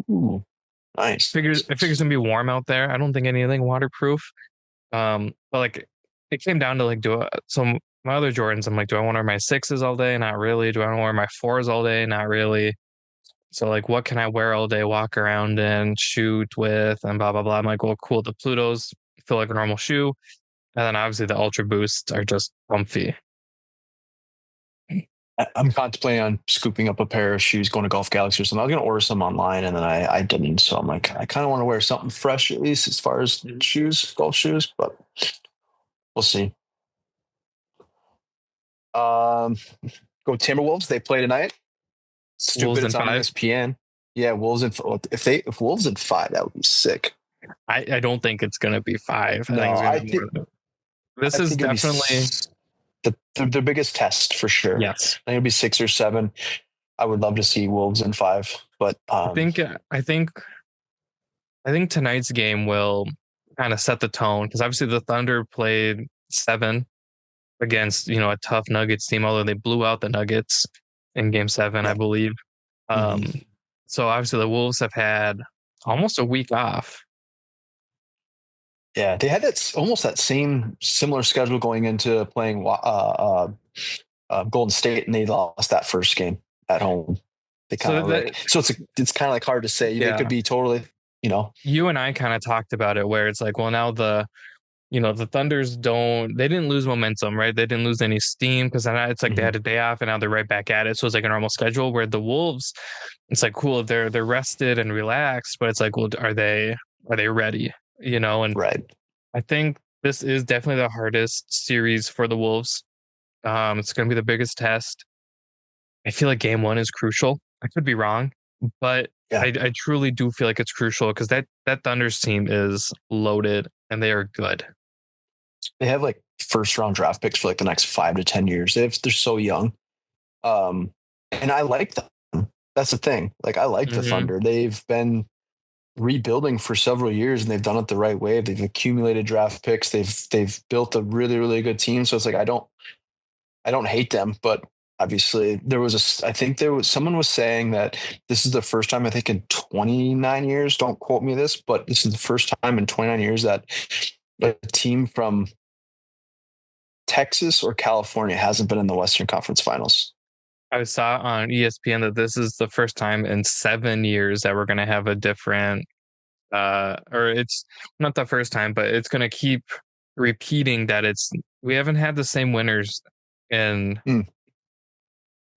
Ooh, nice. It figures it's gonna be warm out there. I don't think anything waterproof. But like it came down to like so my other Jordans, I'm like, do I want to wear my 6s all day? Not really. Do I want to wear my 4s all day? Not really. So like, what can I wear all day? Walk around and shoot with and blah blah blah. I'm like, well, cool. The Plutos feel like a normal shoe, and then obviously the Ultra Boosts are just comfy. I'm contemplating on scooping up a pair of shoes, going to Golf Galaxy or something. I was going to order some online, and then I didn't. So I'm like, I kind of want to wear something fresh at least as far as shoes, golf shoes, but we'll see. Um, Go Timberwolves. They play tonight. Wolves Stupid. in It's on five. ESPN. Yeah, Wolves in if Wolves in five, that would be sick. I don't think it's gonna be five. I think No, it's gonna be more than. This I is think it'd be definitely the biggest test for sure. yes. I think it'd be 6 or 7. I would love to see Wolves in five, but I think I think I think tonight's game will kind of set the tone because obviously the Thunder played 7 against a tough Nuggets team, although they blew out the Nuggets in Game 7, I yeah. believe. hmm Um, so obviously the Wolves have had almost a week off. Yeah, they had almost that same similar schedule going into playing Golden State, and they lost that first game at home. They kind So of that like it's kind of like hard to say. They yeah, could be totally, you know, you and I kind of talked about it where it's like, well, now the Thunders they didn't lose momentum, right? They didn't lose any steam because now it's like they Mhm. had a day off and now they're right back at it. So it's like a normal schedule where the Wolves, it's like cool, they're rested and relaxed, but it's like, well, are they ready? And Right. I think this is definitely the hardest series for the Wolves. It's gonna be the biggest test. I feel like game one is crucial. I could be wrong, but Yeah, I truly do feel like it's crucial because that Thunders team is loaded and they are good. they have like first round draft picks for like the next 5 to 10 years. They're so young, um, and I like them. That's the thing. Like I like the Hmm. Thunder. They've been rebuilding for several years and they've done it the right way. They've accumulated draft picks. They've built a really really good team. So it's like I don't hate them, but obviously I think there was someone was saying that this is the first time I think in 29 years. Don't quote me this, but this is the first time in 29 years that a team from Texas or California hasn't been in the Western Conference Finals. I saw on ESPN that this is the first time in 7 years that we're going to have a different, or it's not the first time, but it's going to keep repeating that we haven't had the same winners in, Mm,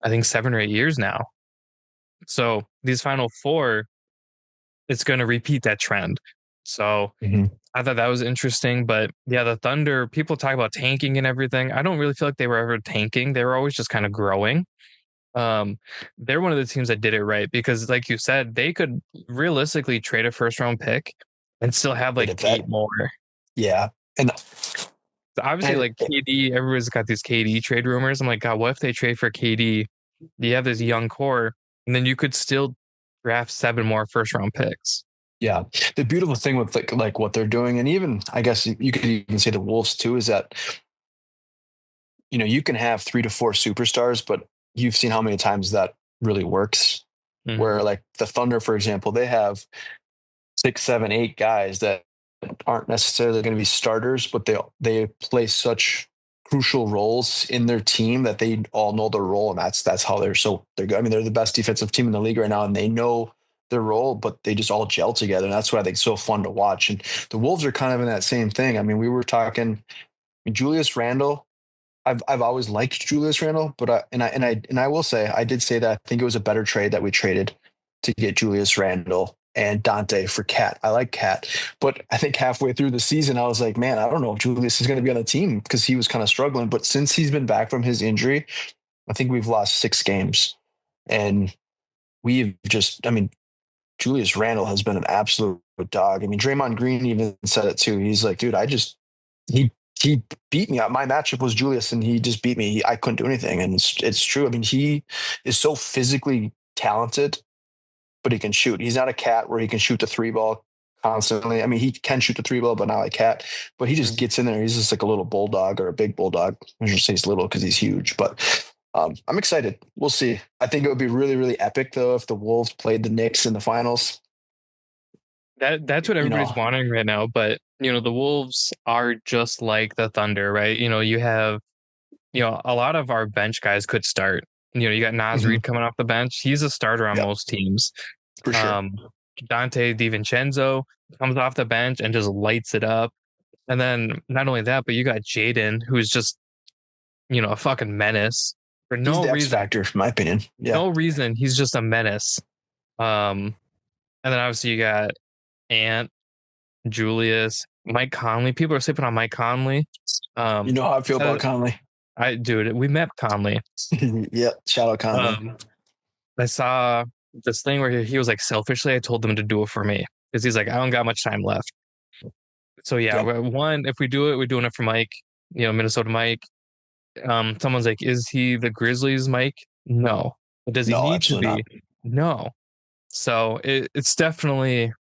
I think, 7 or 8 years now. So these final four, it's going to repeat that trend. So mhm. I thought that was interesting. But yeah, the Thunder, people talk about tanking and everything. I don't really feel like they were ever tanking. They were always just kind of growing. Um, they're one of the teams that did it right because, like you said, they could realistically trade a first round pick and still have They like did eight that. more. Yeah. And, So obviously, and like KD, everybody's got these KD trade rumors. I'm like, God, what if they trade for KD? You have this young core, and then you could still draft 7 more first round picks. yeah, the beautiful thing with like what they're doing, and even I guess you could even say the Wolves too, is that you can have 3 to 4 superstars, but you've seen how many times that really works. Hmm. Where like the Thunder, for example, they have 6, 7, 8 guys that aren't necessarily going to be starters, but they play such crucial roles in their team that they all know their role, and that's how they're good. I mean, they're the best defensive team in the league right now, and they know their role, but they just all gel together, and that's why I think it's so fun to watch. And the Wolves are kind of in that same thing. I mean, we were talking Julius Randle. I've always liked Julius Randle, but I will say I did say that I think it was a better trade that we traded to get Julius Randle and Dante for Cat. I like Cat, but I think halfway through the season I was like, man, I don't know if Julius is going to be on the team because he was kind of struggling. But since he's been back from his injury, I think we've lost 6 games, and I mean, Julius Randle has been an absolute dog. I mean, Draymond Green even said it too. He's like, dude, he he beat me. My matchup was Julius, and he just beat me. I couldn't do anything, and it's true. I mean, he is so physically talented, but he can shoot. He's not a Cat where he can shoot the 3 ball constantly. I mean, he can shoot the 3 ball, but not like Cat. But he just gets in there. He's just like a little bulldog or a big bulldog. I should say he's little because he's huge, but. I'm excited. We'll see. I think it would be really, really epic though if the Wolves played the Knicks in the finals. That's what You everybody's know, wanting right now. But the Wolves are just like the Thunder, right? You have a lot of our bench guys could start. You got Nas hmm Reed coming off the bench. He's a starter on yep, most teams. for sure. Um, Dante DiVincenzo comes off the bench and just lights it up. And then not only that, but you got Jaden, who's just a fucking menace. For He's no the X reason. factor, in my opinion. Yeah. No reason. He's just a menace. And then obviously you got Ant, Julius, Mike Conley. People are sleeping on Mike Conley. You Um, know how I feel about so Conley. dude, we met Conley. Yep. Shout out Conley. Um, I saw this thing where he was like, selfishly, I told them to do it for me because he's like, I don't got much time left. So yeah, Yep. one, if we do it, we're doing it for Mike. Minnesota Mike. Someone's like, is he the Grizzlies Mike? No. But does he No, need to absolutely not. be? No. So it's definitely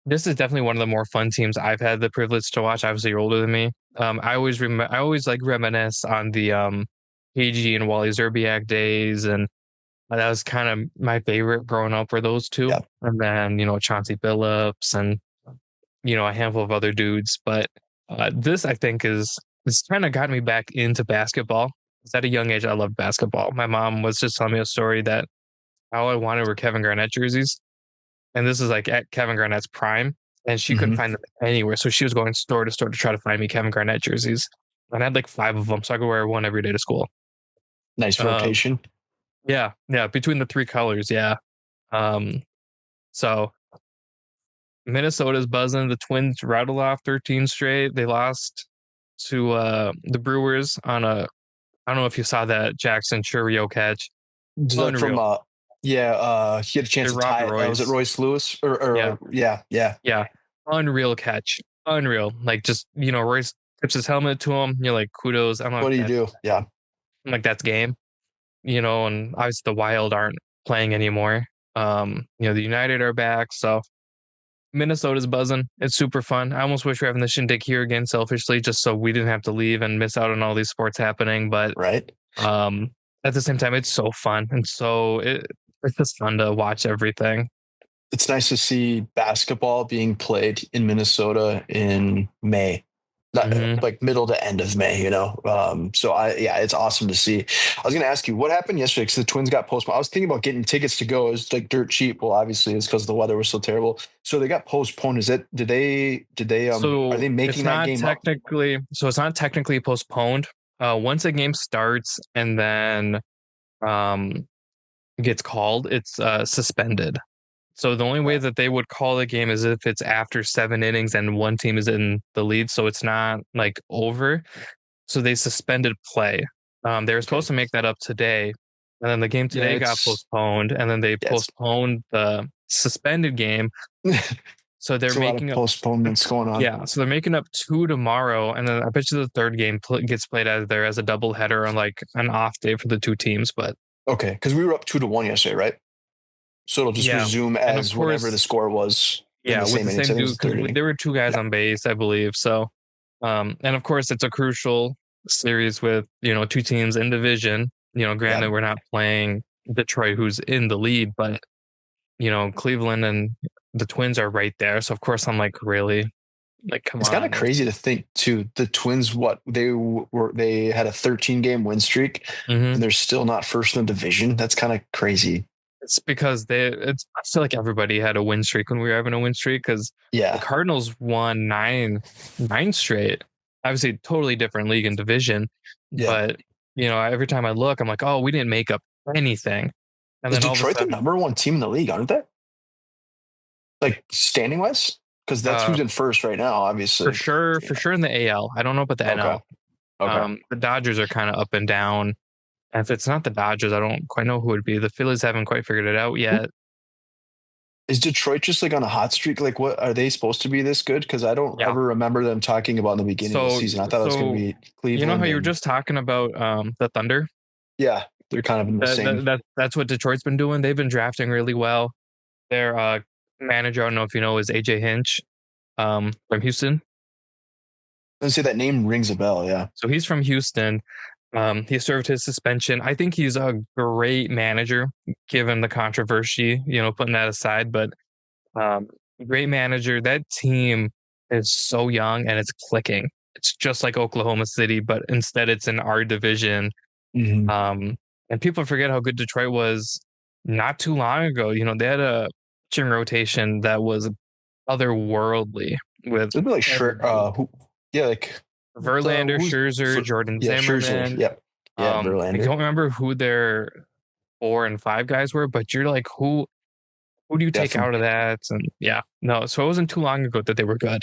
this is definitely one of the more fun teams I've had the privilege to watch. Obviously, you're older than me. I always like reminisce on the KG and Wally Zerbiak days, and that was kind of my favorite growing up. Were those two, Yep. and then Chauncey Billups and a handful of other dudes. But this I think is it's kind of got me back into basketball. 'Cause at a young age, I loved basketball. My mom was just telling me a story that all I wanted were Kevin Garnett jerseys. And this is like at Kevin Garnett's prime, and she couldn't Hmm. find them anywhere. So she was going store to store to try to find me Kevin Garnett jerseys. And I had like five of them, so I could wear one every day to school. Nice Um, rotation. yeah, between the three colors, yeah. Um, so Minnesota's buzzing. The Twins rattled off 13 straight. They lost to the Brewers on a. I don't know if you saw that Jackson Churio catch. Is that from Unreal. yeah, he had a They chance to robbed tie it. Was it Royce. Royce Lewis? Yeah, Yeah, yeah. yeah. Unreal catch. Unreal. Like just Royce tips his helmet to him. You're like, kudos. I'm What like do you that. do? Yeah. I'm like that's game. And obviously the Wild aren't playing anymore. The United are back, so Minnesota's buzzing. It's super fun. I almost wish we were having the Shindig here again, selfishly, just so we didn't have to leave and miss out on all these sports happening. But Right. um, at the same time, it's so fun, and it's just fun to watch everything. It's nice to see basketball being played in Minnesota in May, not Hmm. like middle to end of May, So yeah, it's awesome to see. I was going to ask you what happened yesterday because the Twins got postponed. I was thinking about getting tickets to go. It was like dirt cheap. Well, obviously it's because the weather was so terrible. So they got postponed. Are So they it's making that not game up? technically so it's not technically postponed. Once a game starts and then um gets called, it's suspended. So the only way Okay. that they would call the game is if it's after 7 innings and one team is in the lead, so it's not like over. So they suspended play. They were supposed Okay. to make that up today, and then the game Yeah, today got postponed, and then they it's postponed the suspended game. So they're there's a lot of making up postponements going on. yeah, so they're making up two tomorrow, and then I bet you the third game gets played as there as a double header on like an off day for the two teams. But Okay, because we were up 2-1 yesterday, right? So it'll just yeah, resume and of as whatever the course, score was in yeah, the with same the innings. same I think it dude was the because third inning. there were two guys Yeah. on base, I believe. So, and of course, it's a crucial series with two teams in division. Yeah. Granted, we're not playing Detroit, who's in the lead, but Cleveland and the Twins are right there. So of course, I'm like, really, like, come It's kind of on. crazy to think too. The Twins, they had a 13-game win streak, Hmm. and they're still not first in the division. That's kind of crazy. It's because I feel like everybody had a win streak when we were having a win streak because the Yeah. Cardinals won nine straight. Obviously, totally different league and division, Yeah. but every time I look, I'm like, oh, we didn't make up anything, and Is then all of a Detroit the sudden, number one team in the league, aren't they? Like standing wise? Because that's uh, who's in first right now, obviously. for sure in the AL, I don't know about the Okay. NL. Okay. The Dodgers are kind of up and down. And if it's not the Dodgers, I don't quite know who it would be. The Phillies haven't quite figured it out yet. Is Detroit just like on a hot streak? Like, what are they supposed to be this good? Because I don't Yeah. ever remember them talking about in the beginning of the So season. I thought it was going to be you know how Cleveland you were and just talking about the Thunder? yeah, they're kind of in the same. That's what Detroit's been doing. They've been drafting really well. Their manager, I don't know if you know, is AJ Hinch from Houston. Let's say that name rings a bell. Yeah. So he's from Houston. He served his suspension. I think he's a great manager, given the controversy, putting that aside. But um, great manager. That team is so young and it's clicking. It's just like Oklahoma City, but instead it's in our division. Mm-hmm. And people forget how good Detroit was not too long ago. They had a pitching rotation that was otherworldly with It'd be like sure. everybody. Yeah, like Verlander, who's Scherzer, Jordan yeah, Scherzer. Zimmerman, Yeah. Yeah, I Verlander. don't remember who their 4 and 5 guys were, but you're like, who do you take Definitely. out of that? And yeah, no. So it wasn't too long ago that they were good.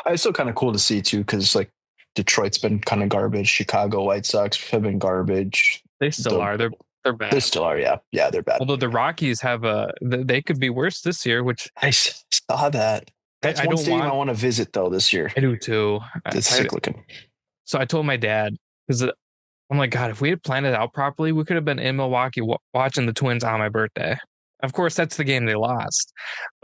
It's still kind of cool to see too, because like Detroit's been kind of garbage. Chicago White Sox have been garbage. They still The are. They're They bad. still are, yeah. Yeah, they're bad. Although the Rockies have they could be worse this year, which Saw that. That's I one don't stadium I want. want to visit though this year. I do too. That's I sick looking. so I told my dad because I'm like, God, if we had planned it out properly, we could have been in Milwaukee watching the Twins on my birthday. Of course, that's the game they lost,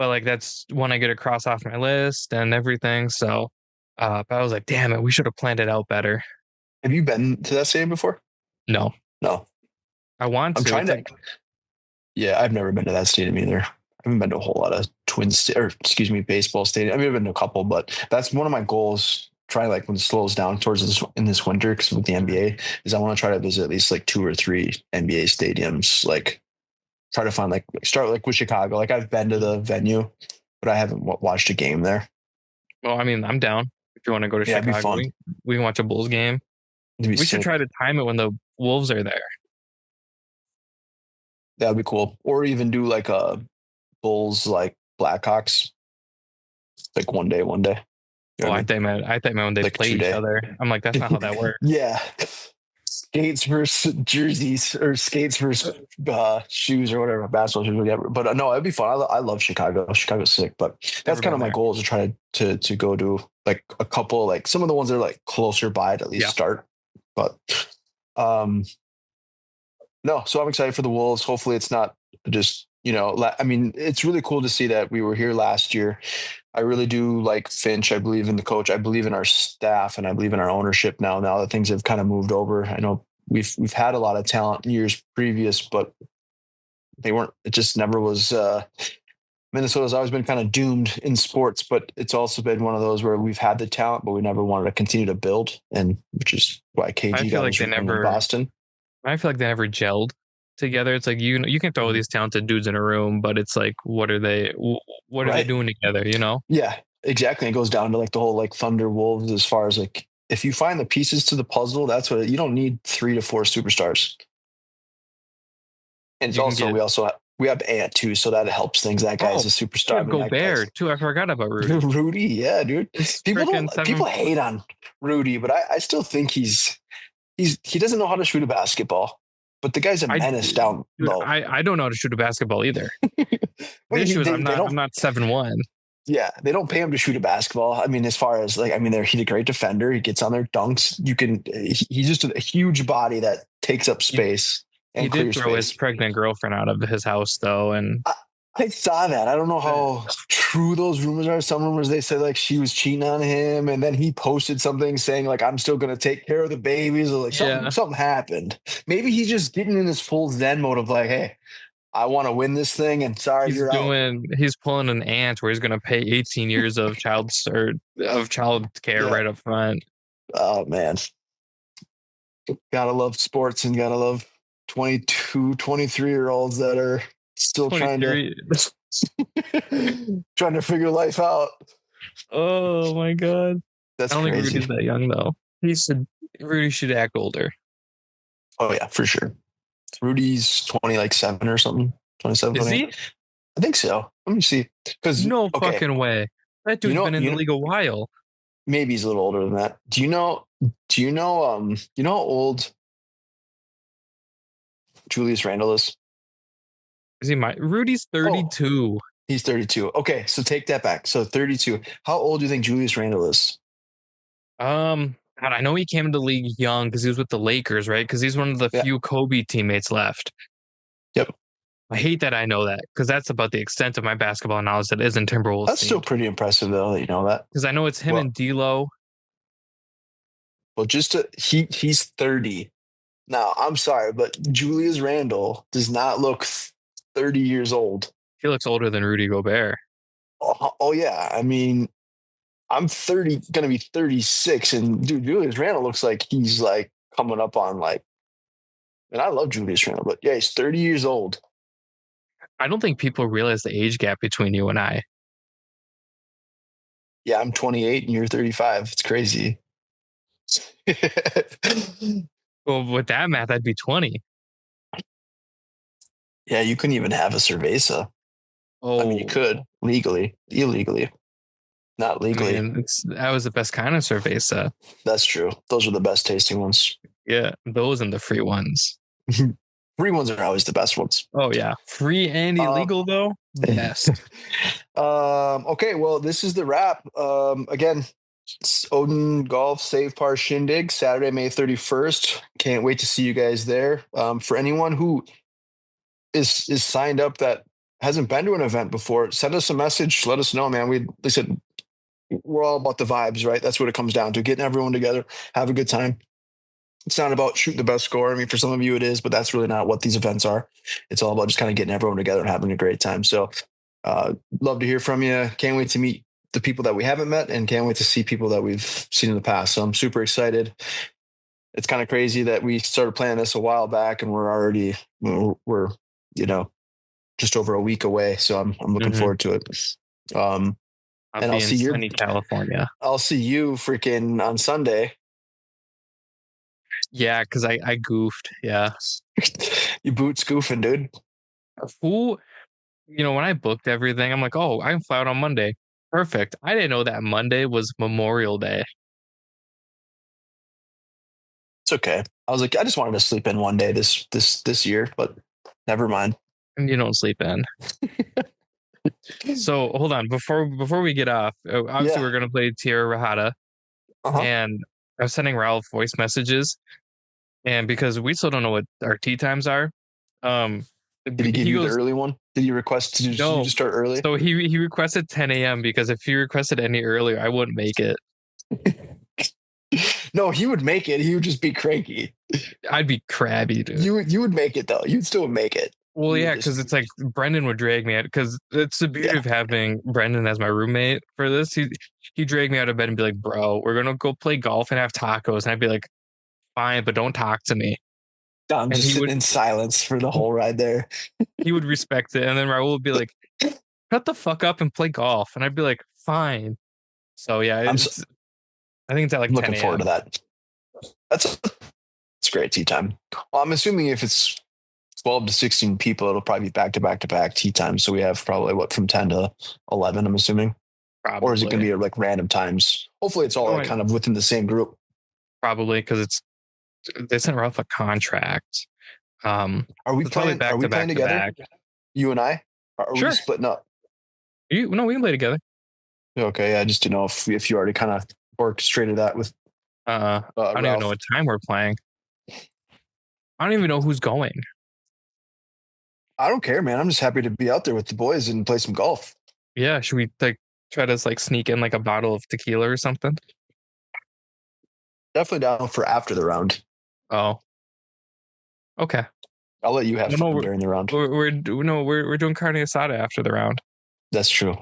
but like that's one I get to cross off my list and everything. So, but I was like, damn it, we should have planned it out better. Have you been to that stadium before? No, No. I want I'm to. trying It's to. like Yeah, I've never been to that stadium either. I haven't been to a whole lot of or excuse me, baseball stadium. I mean, I've been to a couple, but that's one of my goals. Try like when it slows down towards this in this winter, because with the NBA, is I want to try to visit at least like 2 or 3 NBA stadiums. Like try to find like start like with Chicago. Like I've been to the venue, but I haven't watched a game there. well, I mean, I'm down if you want to go to Yeah, it'd be Chicago. fun. We can watch a Bulls game. It'd be We should sick. try to time it when the Wolves are there. That'd be cool. Or even do like a Bulls like Blackhawks, like one day, one day. You know Oh, what I mean? I thought man when they Like a play each 2 day. other. I'm like, that's not how that works. Yeah. Skates versus jerseys or skates versus shoes or whatever, basketball shoes, whatever. But no, it'd be fun. I love Chicago. Chicago's sick, but that's Never kind been of my there. goal is to try to go to like a couple, like some of the ones that are like closer by to at least Yeah. start. But um no, so I'm excited for the Wolves. Hopefully it's not just, I mean, it's really cool to see that we were here last year. I really do like Finch. I believe in the coach. I believe in our staff, and I believe in our ownership now. Now that things have kind of moved over, I know we've had a lot of talent in years previous, but they weren't. It just never was. Minnesota's always been kind of doomed in sports, but it's also been one of those where we've had the talent, but we never wanted to continue to build, and which is why I KG feel got like his ring in Boston. I feel like they never gelled together. It's like you can throw Mhm. these talented dudes in a room, but it's like what are they Right? doing together? You know? Yeah, exactly. It goes down to like the whole like Thunder Wolves as far as like if you find the pieces to the puzzle, that's what you don't need 3 to 4 superstars. And it's You can also get we have Ant too, so that helps things. That guy's a you superstar. I have mean, that guy's Gobert too. I forgot about Rudy. Rudy. Yeah, dude. It's People freaking don't people 7 foot. hate on Rudy, but I still think he doesn't know how to shoot a basketball. But the guy's a I menace down dude, low. I don't know how to shoot a basketball either. The But issue is they don't. I'm not 7'1". Yeah, they don't pay him to shoot a basketball. I mean, as far as like, I mean, he's a great defender. He gets on their dunks. He's just a huge body that takes up He, space he and did clears throw his space. pregnant girlfriend out of his house though, and I saw that. I don't know how true those rumors are. Some rumors they said like she was cheating on him, and then he posted something saying like I'm still gonna take care of the babies, or like yeah, something happened. Maybe he's just getting in his full Zen mode of like, hey, I want to win this thing, and sorry, you're out. he's pulling an ant where he's going to pay 18 years of child care Yeah. right up front. Oh man, gotta love sports and gotta love 22, 23-year olds that are still trying to 23. trying to figure life out. Oh my god. I That's don't think crazy. Rudy's that young though. Rudy should act older. Oh yeah, for sure. Rudy's 20, like 7 or something. 27, Is 28. he? I think so. Let me see. Because No okay, fucking way. That you dude's know, been in the league a while. maybe he's a little older than that. Do you know how old Julius Randle is? Is he Rudy's Oh, 32. he's 32. Okay, so take that back. So 32. How old do you think Julius Randle is? God, I know he came into the league young because he was with the Lakers, right? Because he's one of the Yeah. few Kobe teammates left. Yep. I hate that I know that because that's about the extent of my basketball knowledge that isn't Timberwolves That's still pretty impressive though that you know that. because I know it's him Well, and D'Lo. well, he's 30. Now, I'm sorry, but Julius Randle does not look 30 years old. He looks older than Rudy Gobert. Oh yeah. I mean, I'm 30, gonna be 36, and dude, Julius Randle looks like he's like coming up on like, and I love Julius Randle, but yeah, he's 30 years old. I don't think people realize the age gap between you and I. Yeah, I'm 28 and you're 35. It's crazy. Well, with that math, I'd be 20. Yeah, you couldn't even have a cerveza. I mean, you could Oh, legally, illegally, not I legally. mean, that was the best kind of cerveza. That's true. Those are the best tasting ones. Yeah, those and the free ones. Free ones are always the best ones. Oh yeah, free and Um, illegal though. Best. okay, well, this is the wrap. Again, it's Odin Golf Save Par Shindig, Saturday, May 31st. Can't wait to see you guys there. For anyone who is signed up that hasn't been to an event before, send us a message. Let us know, man. They said we're all about the vibes, right? That's what it comes down to. Getting everyone together, have a good time. It's not about shooting the best score. I mean, for some of you it is, but that's really not what these events are. It's all about just kind of getting everyone together and having a great time. So love to hear from you. Can't wait to meet the people that we haven't met and can't wait to see people that we've seen in the past. So I'm super excited. It's kind of crazy that we started planning this a while back and we're already, we're, just over a week away. So I'm looking Mm-hmm. forward to it. I'll And be in sunny California. I'll see you freaking on Sunday. Yeah, because I goofed. Yeah. You boot scoofing, dude. Who, when I booked everything, I'm like, oh, I can fly out on Monday. Perfect. I didn't know that Monday was Memorial Day. It's okay. I was like, I just wanted to sleep in one day this year, but never mind. And you don't sleep in. So hold on. Before we get off, obviously Yeah. we're gonna play Tierra Rahata. Uh-huh. And I was sending Ralph voice messages. And because we still don't know what our tee times are, um Did he give he you the goes, early one? Did you request to you no. just start early? So he requested 10 a.m. because if he requested any earlier, I wouldn't make it. No, he would make it. He would just be cranky. I'd be crabby, dude. You would make it though. You'd still make it. Well, yeah, because it's like Brendan would drag me out. Because it's the beauty of having Brendan as my roommate for this. He dragged me out of bed and be like, "Bro, we're gonna go play golf and have tacos." And I'd be like, "Fine, but don't talk to me." I'm And just sitting in silence for the whole ride there. he would respect it. And then Raul would be like, "Shut the fuck up and play golf." And I'd be like, "Fine." So yeah, I think it's at like 10 looking forward to a.m. that. It's great tea time. Well, I'm assuming if it's 12 to 16 people, it'll probably be back to back to back tea time. So we have probably from 10 to 11, I'm assuming. Probably. Or is it going to be like random times? Hopefully it's all like kind of within the same group. Probably because they sent Ralph a contract. Are we playing together? You and I? Are we splitting up? No, we can play together. Okay, yeah, I just didn't know if you already kind of orchestrated that with I don't even know what time we're playing. I don't even know who's going. I don't care, man. I'm just happy to be out there with the boys and play some golf. Yeah, should we try to sneak in like a bottle of tequila or something? Definitely down for after the round. Oh, okay. I'll let you have fun during the round. We're doing carne asada after the round. That's true.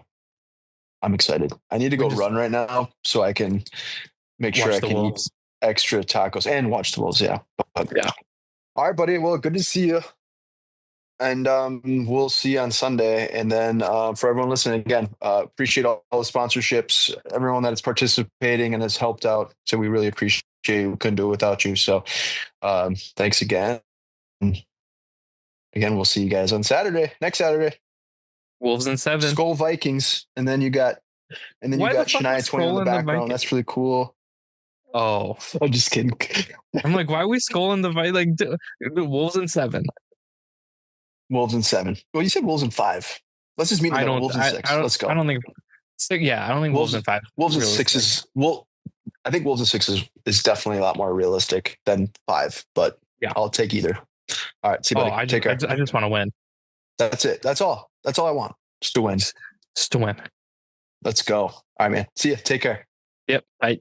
I'm excited. I need to go run right now so I can make sure I can eat extra tacos and watch the Wolves. Yeah. Yeah. All right, buddy. Well, good to see you. And we'll see you on Sunday. And then for everyone listening again, appreciate all the sponsorships, everyone that is participating and has helped out. So we really appreciate it. We couldn't do it without you. So thanks again. Again, we'll see you guys on next Saturday. Wolves in 7. Skull Vikings. And then you got Shania Twain in the background. That's really cool. Oh, I'm just kidding. I'm like, why are we skulling the Wolves in 7? Wolves in 7. Well, you said Wolves in 5. Let's just meet in the Wolves in 6. Let's go. I don't think. Yeah, I don't think Wolves in 5. Wolves in 6 is I think Wolves in 6 is definitely a lot more realistic than 5. But yeah, I'll take either. All right, see you, buddy. Take care. I just want to win. That's it. That's all. That's all I want. Just to win. Just to win. Let's go. All right, man. See you. Take care. Yep. Bye.